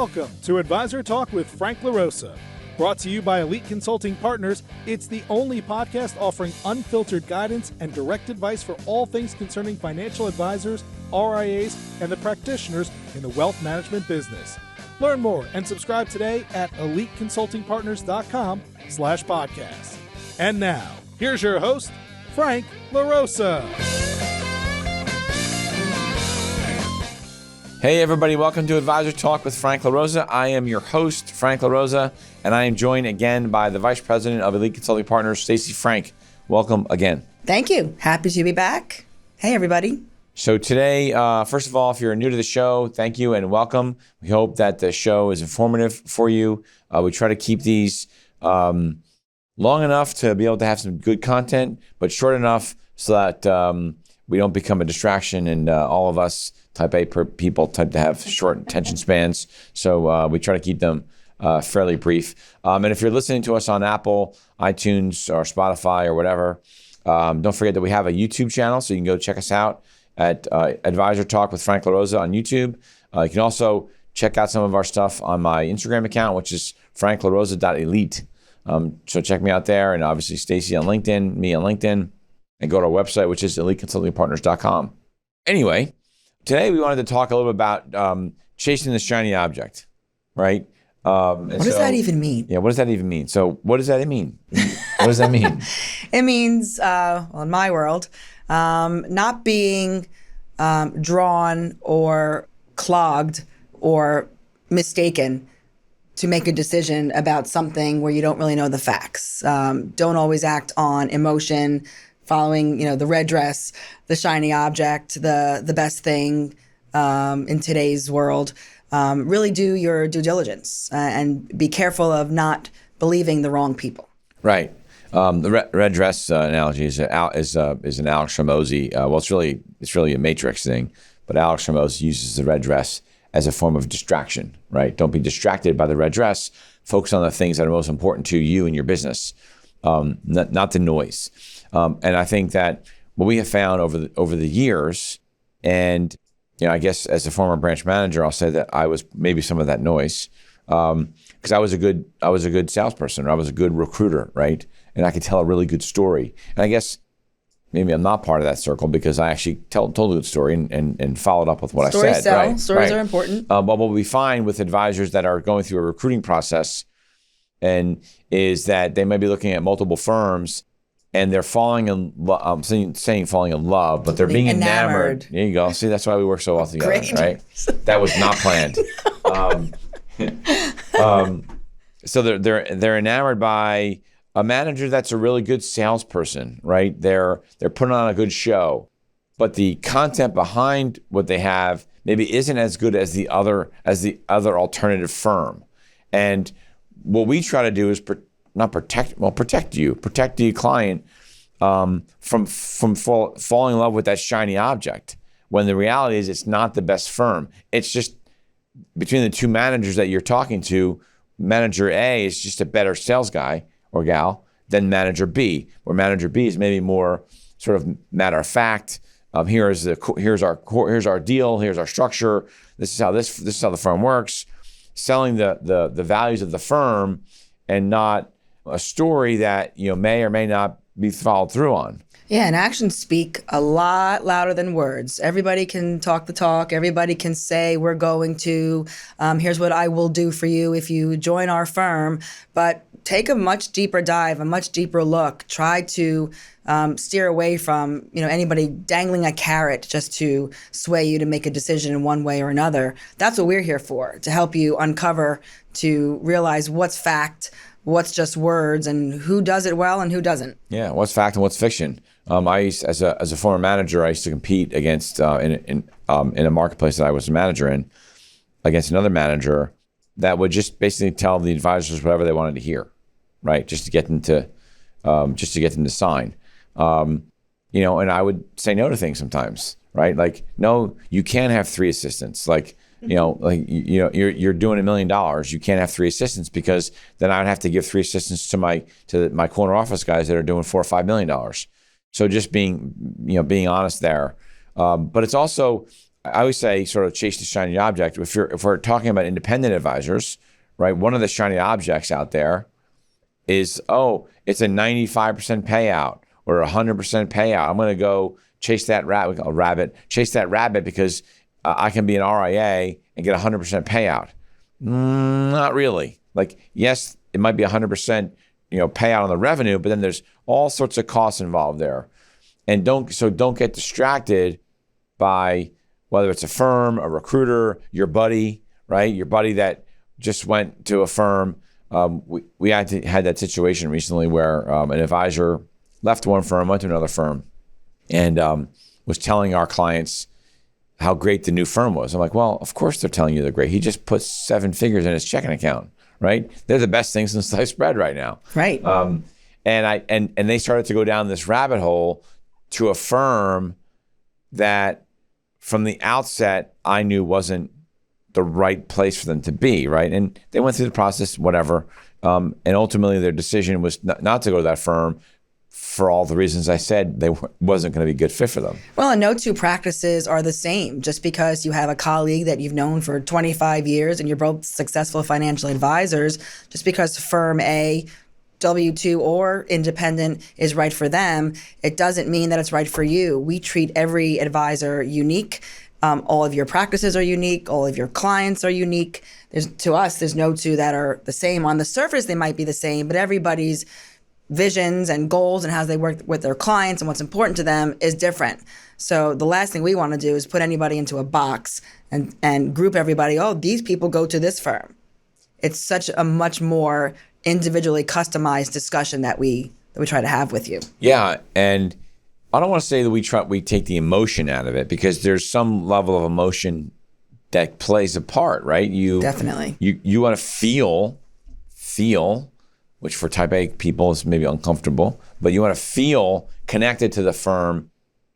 Welcome to Advisor Talk with Frank LaRosa. Brought to you by Elite Consulting Partners, it's the only podcast offering unfiltered guidance and direct advice for all things concerning financial advisors, RIAs, and the practitioners in the wealth management business. Learn more and subscribe today at eliteconsultingpartners.com/podcast. And now, here's your host, Frank LaRosa. Hey everybody, welcome to Advisor Talk with Frank LaRosa. I am your host, Frank LaRosa, and I am joined again by the Vice President of Elite Consulting Partners, Stacey Frank. Welcome again. Thank you. Happy to be back. Hey everybody. So today, first of all, if you're new to the show, thank you and welcome. We hope that the show is informative for you. We try to keep these long enough to be able to have some good content, but short enough so that we don't become a distraction, and all of us type A people tend to have short attention spans. So we try to keep them fairly brief. And if you're listening to us on Apple, iTunes, or Spotify, or whatever, don't forget that we have a YouTube channel, so you can go check us out at Advisor Talk with Frank LaRosa on YouTube. You can also check out some of our stuff on my Instagram account, which is franklarosa.elite. So check me out there, and obviously Stacey on LinkedIn, me on LinkedIn, and go to our website, which is eliteconsultingpartners.com. Anyway, today we wanted to talk a little bit about chasing the shiny object, right? What does that even mean? Yeah, what does that even mean? So what does that mean? What does that mean? It means, well, in my world, not being drawn or clogged or mistaken to make a decision about something where you don't really know the facts. Don't always act on emotion, following, the red dress, the shiny object, the best thing in today's world. Really do your due diligence and be careful of not believing the wrong people. Right. The red dress analogy is an Alex Hormozi. Well, it's really a Matrix thing, but Alex Hormozi uses the red dress as a form of distraction. Right. Don't be distracted by the red dress. Focus on the things that are most important to you and your business, not the noise. And I think that what we have found over the years, and I guess as a former branch manager, I'll say that I was maybe some of that noise, because I was a good salesperson, or I was a good recruiter, right? And I could tell a really good story. And I guess maybe I'm not part of that circle because I actually told a good story and followed up with what I said. Right? Stories are important. But what we find with advisors that are going through a recruiting process is that they may be looking at multiple firms, and they're falling in love. I'm saying falling in love, but they're being enamored. There you go. See, that's why we work so well together, right? That was not planned. So they're enamored by a manager that's a really good salesperson, right? They're putting on a good show, but the content behind what they have maybe isn't as good as the other alternative firm. And what we try to do is protect the client from falling in love with that shiny object, when the reality is it's not the best firm. It's just between the two managers that you're talking to, manager A is just a better sales guy or gal than manager B, where manager B is maybe more sort of matter of fact. Here's our deal, here's our structure, this is how the firm works, selling the values of the firm, and not a story that may or may not be followed through on. Yeah, and actions speak a lot louder than words. Everybody can talk the talk. Everybody can say, we're going to, here's what I will do for you if you join our firm. But take a much deeper dive, a much deeper look. Try to steer away from anybody dangling a carrot just to sway you to make a decision in one way or another. That's what we're here for, to help you uncover, to realize what's fact, what's just words, and who does it well and who doesn't. Yeah, what's fact and what's fiction. I used, as a former manager, I used to compete against in a marketplace that I was a manager in, against another manager that would just basically tell the advisors whatever they wanted to hear, right? Just to get them to sign. And I would say no to things sometimes, right? Like, no, you can't have 3 assistants. You're doing $1 million. You can't have 3 assistants, because then I would have to give 3 assistants to my corner office guys that are doing $4 or $5 million. So just being honest there. But it's also I always say sort of chase the shiny object. If we're talking about independent advisors, right, one of the shiny objects out there is, it's a 95% payout or a 100% payout. I'm going to go chase that chase that rabbit because I can be an RIA and get a 100% payout. Not really. Like, yes, it might be 100%, payout on the revenue, but then there's all sorts of costs involved there. And don't get distracted by whether it's a firm, a recruiter, your buddy, right? Your buddy that just went to a firm. We had that situation recently where an advisor left one firm, went to another firm, and was telling our clients how great the new firm was. I'm like, well, of course they're telling you they're great. He just put 7 figures in his checking account, right? They're the best things in sliced bread right now. Right. And they started to go down this rabbit hole to a firm that from the outset I knew wasn't the right place for them to be, right? And they went through the process, whatever. And ultimately their decision was not to go to that firm for all the reasons I said. They wasn't going to be a good fit for them. Well, and no two practices are the same. Just because you have a colleague that you've known for 25 years and you're both successful financial advisors, just because firm A, W-2 or independent is right for them, it doesn't mean that it's right for you. We treat every advisor unique. All of your practices are unique. All of your clients are unique. To us, there's no two that are the same. On the surface, they might be the same, but everybody's visions and goals and how they work with their clients and what's important to them is different. So the last thing we want to do is put anybody into a box and group everybody. These people go to this firm. It's such a much more individually customized discussion that we try to have with you. Yeah, and I don't want to say that we take the emotion out of it, because there's some level of emotion that plays a part, right? Definitely. You want to feel, which for type A people is maybe uncomfortable, but you want to feel connected to the firm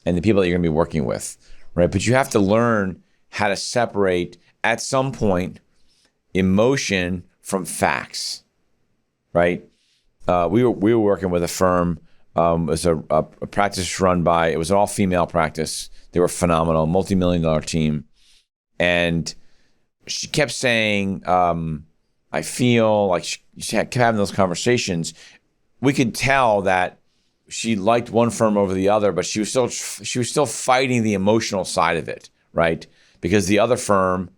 and the people that you're going to be working with, right? But you have to learn how to separate, at some point, emotion from facts, right? We were working with a firm. It was a practice run by, it was an all-female practice. They were phenomenal, multi-million-dollar team. And she kept saying, I feel like she kept having those conversations. We could tell that she liked one firm over the other, but she was still fighting the emotional side of it, right? Because the other firm,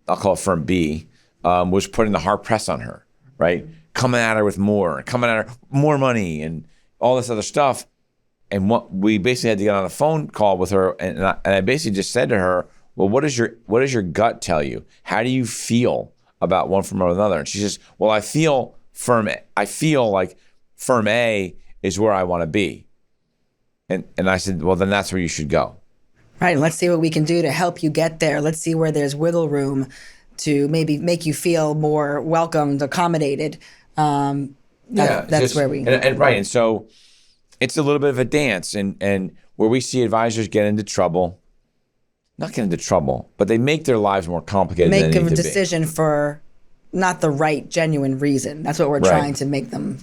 I'll call it firm B, was putting the hard press on her, right? Coming at her with more money and all this other stuff. And we basically had to get on a phone call with her, and I basically just said to her, well, what does your gut tell you? How do you feel about one firm or another? And she says, well, I feel like firm A is where I want to be. And I said, well, then that's where you should go. Right. Let's see what we can do to help you get there. Let's see where there's wiggle room to maybe make you feel more welcomed, accommodated. That's where we... Right. And so it's a little bit of a dance. And where we see advisors get into trouble, not get into trouble, but they make their lives more complicated than they need to be. Make a decision for not the right, genuine reason. That's what we're trying to make them,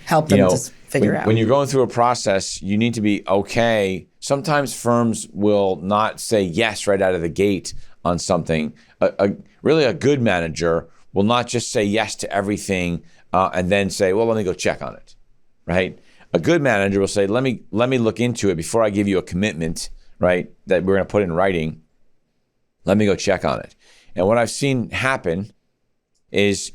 help them to figure out. When you're going through a process, you need to be okay. Sometimes firms will not say yes right out of the gate on something. Really a good manager will not just say yes to everything and then say, well, let me go check on it, right? A good manager will say, let me look into it before I give you a commitment, right, that we're going to put in writing. Let me go check on it. And what I've seen happen is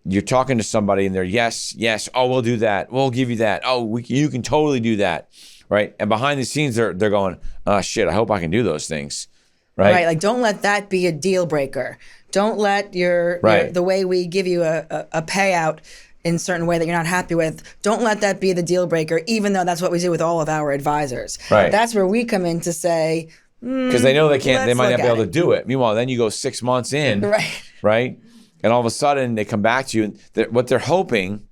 you're talking to somebody and they're, yes, oh, we'll do that. We'll give you that. Oh, you can totally do that, right? And behind the scenes, they're going, oh, shit, I hope I can do those things, right? Right, like don't let that be a deal breaker. Don't let the way we give you a payout in a certain way that you're not happy with, don't let that be the deal breaker, even though that's what we do with all of our advisors. Right. That's where we come in to say, because they know they might not be able to do it. Meanwhile, then you go 6 months in, right? And all of a sudden they come back to you, and what they're hoping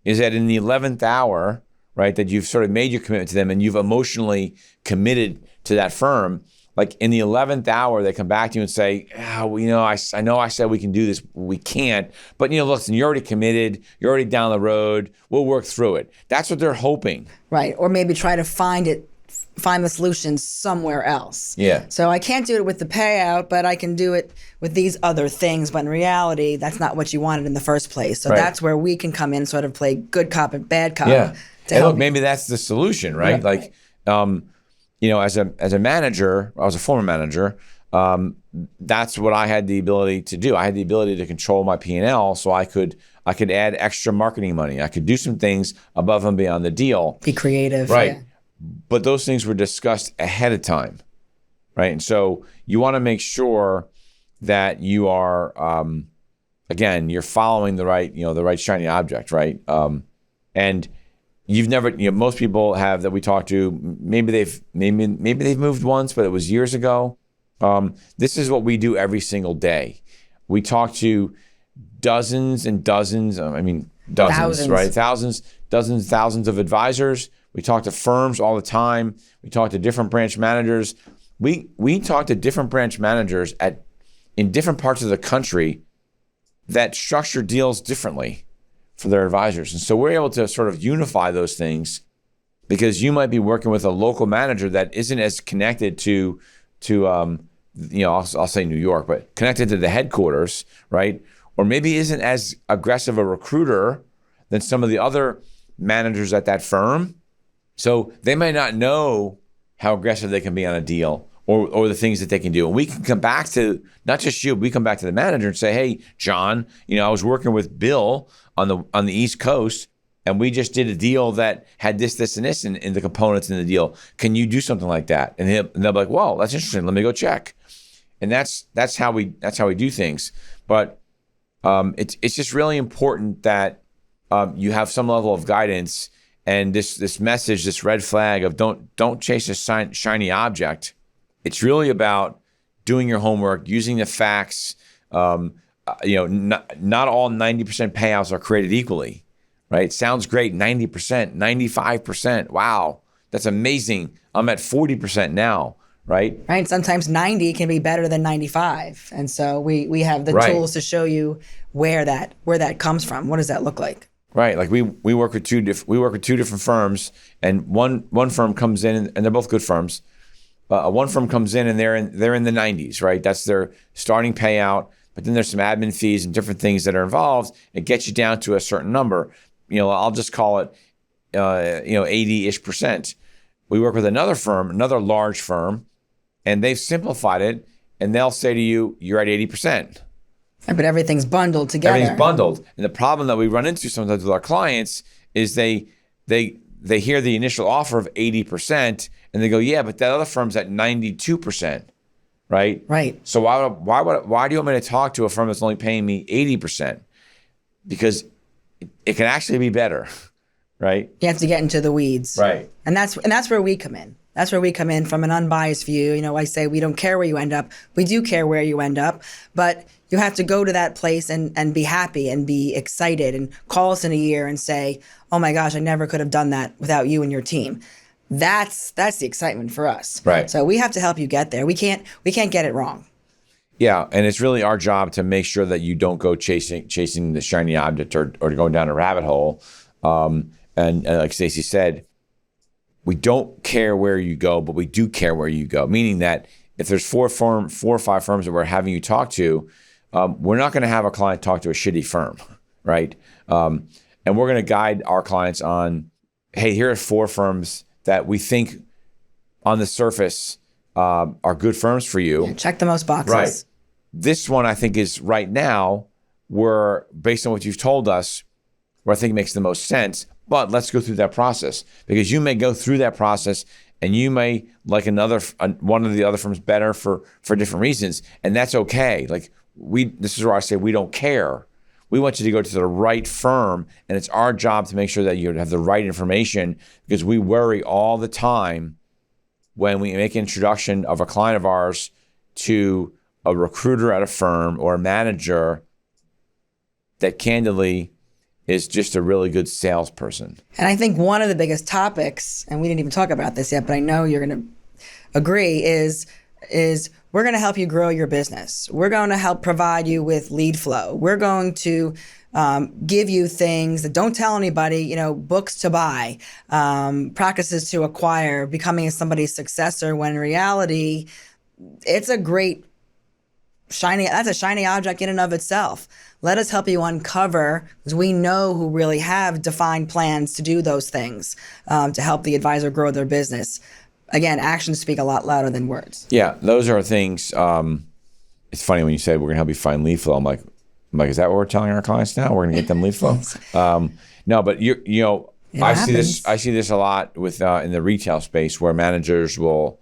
is that in the 11th hour, right, that you've sort of made your commitment to them and you've emotionally committed to that firm. Like in the 11th hour, they come back to you and say, I know I said we can do this, we can't. But listen, you're already committed, you're already down the road, we'll work through it. That's what they're hoping. Right, or maybe try to find it find the solution somewhere else. Yeah. So I can't do it with the payout, but I can do it with these other things. But in reality, that's not what you wanted in the first place. So that's where we can come in, sort of play good cop and bad cop. Yeah. And look, maybe that's the solution, right? Yeah. Like, as a manager, I was a former manager. That's what I had the ability to do. I had the ability to control my P&L, so I could add extra marketing money. I could do some things above and beyond the deal. Be creative. Right. Yeah. But those things were discussed ahead of time, right? And so you want to make sure that you are, again, you're following the right shiny object, right? And you've never, most people have that we talk to, maybe they've moved once, but it was years ago. This is what we do every single day. We talk to dozens and dozens, thousands, right? Thousands of advisors. We talk to firms all the time. We talk to different branch managers. We talk to different branch managers in different parts of the country that structure deals differently for their advisors. And so we're able to sort of unify those things, because you might be working with a local manager that isn't as connected to I'll say New York, but connected to the headquarters, right? Or maybe isn't as aggressive a recruiter than some of the other managers at that firm. So they may not know how aggressive they can be on a deal or the things that they can do. And we can come back to, not just you, we come back to the manager and say, hey, John, I was working with Bill on the East Coast, and we just did a deal that had this, and this in the components in the deal. Can you do something like that? And they'll be like, well, that's interesting. Let me go check. And that's how we do things. But it's just really important that you have some level of guidance. And this message, this red flag of don't chase a shiny object. It's really about doing your homework, using the facts. Not all 90% payouts are created equally, right? It sounds great, 90%, 95%. Wow, that's amazing. I'm at 40% now, right? Right. Sometimes 90 can be better than 95, and so we have the tools to show you where that comes from. What does that look like? Right. Like we work with two different firms, and one firm comes in, and they're both good firms. One firm comes in and they're in the 90s, right? That's their starting payout. But then there's some admin fees and different things that are involved. It gets you down to a certain number. I'll just call it 80-ish%. We work with another firm, another large firm, and they've simplified it, and they'll say to you, you're at 80%. But everything's bundled together. Everything's bundled. And the problem that we run into sometimes with our clients is they hear the initial offer of 80%, and they go, yeah, but that other firm's at 92%, right? Right. So why do you want me to talk to a firm that's only paying me 80%? Because it can actually be better, right? You have to get into the weeds. Right. And that's where we come in. That's where we come in from an unbiased view. I say we don't care where you end up. We do care where you end up, but you have to go to that place and be happy and be excited and call us in a year and say, oh my gosh, I never could have done that without you and your team. That's the excitement for us. Right. So we have to help you get there. We can't get it wrong. Yeah, and it's really our job to make sure that you don't go chasing the shiny object or going down a rabbit hole. And like Stacey said, we don't care where you go, but we do care where you go. Meaning that if there's four or five firms that we're having you talk to, we're not going to have a client talk to a shitty firm, right? And we're going to guide our clients on, hey, here are 4 firms that we think on the surface are good firms for you. Yeah, check the most boxes. Right. This one I think is right now where, based on what you've told us, where I think makes the most sense. But let's go through that process, because you may go through that process and you may like one of the other firms better for different reasons, and that's okay. Like this is where I say we don't care. We want you to go to the right firm, and it's our job to make sure that you have the right information, because we worry all the time when we make an introduction of a client of ours to a recruiter at a firm or a manager that candidly is just a really good salesperson. And I think one of the biggest topics, and we didn't even talk about this yet, but I know you're going to agree, is we're going to help you grow your business. We're going to help provide you with lead flow. We're going to give you things that don't tell anybody, books to buy, practices to acquire, becoming somebody's successor, when in reality, it's a shiny object in and of itself. Let us help you uncover, because we know who really have defined plans to do those things, to help the advisor grow their business. Again, actions speak a lot louder than words. Yeah, those are things. It's funny when you said we're going to help you find lead flow. I'm like, is that what we're telling our clients now? We're going to get them lead flow? No, but I see this a lot with in the retail space, where managers will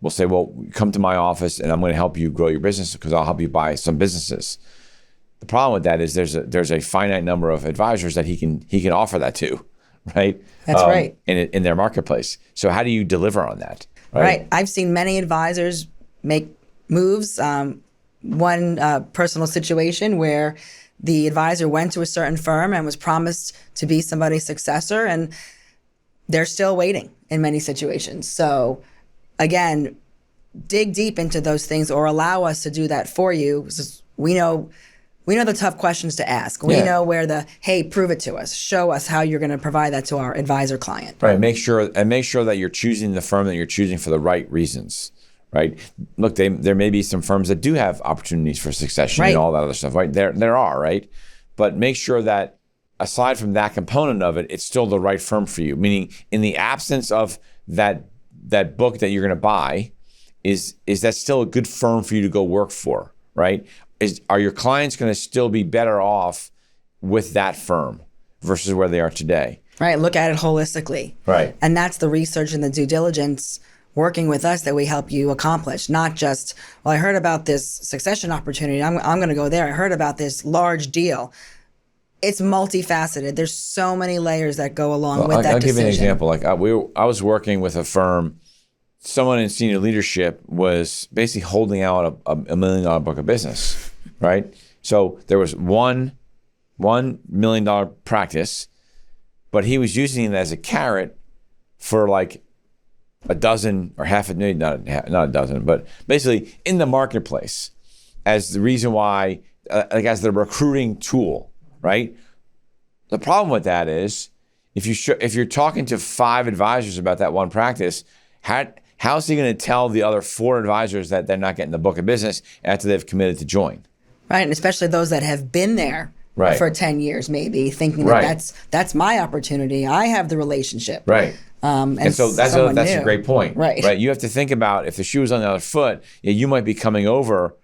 say, well, come to my office and I'm going to help you grow your business because I'll help you buy some businesses. The problem with that is there's a finite number of advisors that he can offer that to, right? That's right. In their marketplace. So how do you deliver on that? Right. I've seen many advisors make moves. One personal situation where the advisor went to a certain firm and was promised to be somebody's successor, and they're still waiting in many situations. So again, dig deep into those things, or allow us to do that for you. We know the tough questions to ask. We know where hey, prove it to us. Show us how you're going to provide that to our advisor client. Right. Make sure that you're choosing the firm that you're choosing for the right reasons. Right. Look, there may be some firms that do have opportunities for succession and all that other stuff. Right. There are. Right. But make sure that aside from that component of it, it's still the right firm for you. Meaning, in the absence of that book that you're going to buy, is that still a good firm for you to go work for? Right. Are your clients going to still be better off with that firm versus where they are today? Right. Look at it holistically. Right. And that's the research and the due diligence working with us that we help you accomplish. Not just, well, I heard about this succession opportunity, I'm going to go there. I heard about this large deal. It's multifaceted. There's so many layers that go along with that decision. I'll give you an example. Like I was working with a firm. Someone in senior leadership was basically holding out a $1 million book of business, right? So there was $1 million practice, but he was using it as a carrot for like a dozen or half a million, not a dozen, but basically in the marketplace as the reason why, as the recruiting tool, right? The problem with that is if you're talking to 5 advisors about that one practice, how's he going to tell the other 4 advisors that they're not getting the book of business after they've committed to join? Right, and especially those that have been there for 10 years, maybe thinking that that's my opportunity. I have the relationship. Right. And so that's a great point. Right. You have to think about, if the shoe was on the other foot, you might be coming over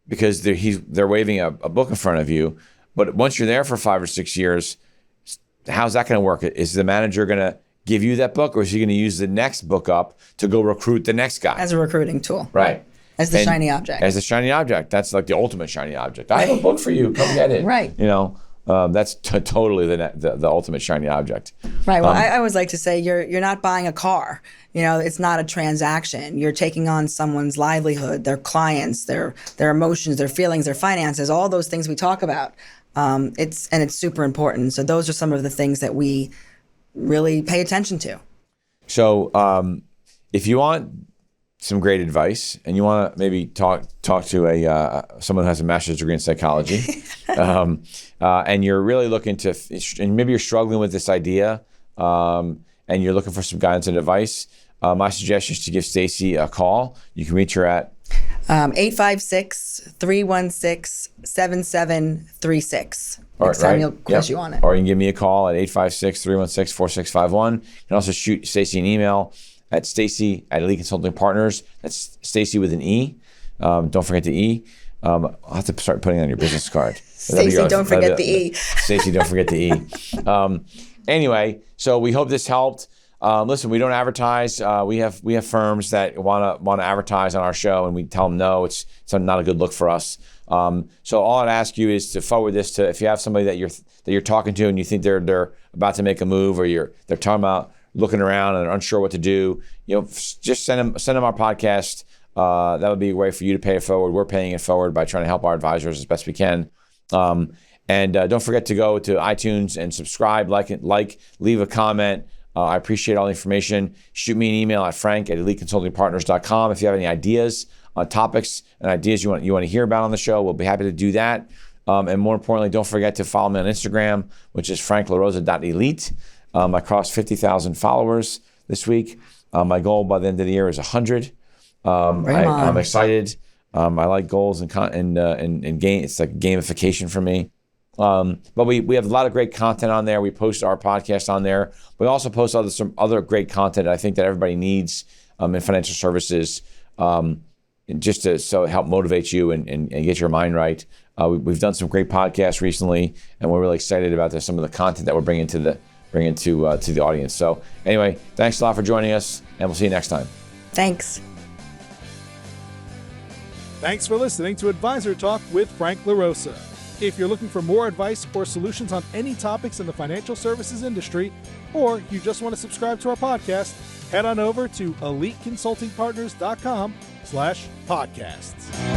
because they're waving a book in front of you. But once you're there for 5 or 6 years, how's that going to work? Is the manager going to give you that book, or is he going to use the next book up to go recruit the next guy? As a recruiting tool. Right. As the shiny object. As the shiny object. That's like the ultimate shiny object. I have a book for you. Come get it. Right. That's totally the ultimate shiny object. Right. Well, I always like to say you're not buying a car. It's not a transaction. You're taking on someone's livelihood, their clients, their emotions, their feelings, their finances, all those things we talk about. It's super important. So those are some of the things that we really pay attention to. So if you want some great advice and you want to maybe talk to someone who has a master's degree in psychology, and you're really looking to, and maybe you're struggling with this idea, and you're looking for some guidance and advice, my suggestion is to give Stacey a call. You can reach her at 856-316-7736. Next time you'll quiz you on it. Or you can give me a call at 856-316-4651. You can also shoot Stacey an email at Stacey at Elite Consulting Partners. That's Stacey with an E. Don't forget the E. I'll have to start putting it on your business card. Stacey, don't forget the E. Stacey, don't forget the E. Anyway, so we hope this helped. Listen, we don't advertise. We have firms that want to advertise on our show, and we tell them no, it's not a good look for us. So all I'd ask you is to forward this to, if you have somebody that you're talking to and you think they're about to make a move, or they're talking about looking around and are unsure what to do, just send them our podcast. That would be a way for you to pay it forward. We're paying it forward by trying to help our advisors as best we can. And don't forget to go to iTunes and subscribe, leave a comment. I appreciate all the information. Shoot me an email at frank@eliteconsultingpartners.com if you have any ideas on topics and ideas you want to hear about on the show. We'll be happy to do that. And more importantly, don't forget to follow me on Instagram, which is franklarosa.elite. I crossed 50,000 followers this week. My goal by the end of the year is 100. I'm excited. I like goals and game. It's like gamification for me. But we have a lot of great content on there. We post our podcast on there. We also post some other great content I think that everybody needs in financial services, just to help motivate you and get your mind right. We've done some great podcasts recently, and we're really excited about some of the content that we're bringing to the audience. So anyway, thanks a lot for joining us, and we'll see you next time. Thanks. Thanks for listening to Advisor Talk with Frank LaRosa. If you're looking for more advice or solutions on any topics in the financial services industry, or you just want to subscribe to our podcast, head on over to eliteconsultingpartners.com/podcasts.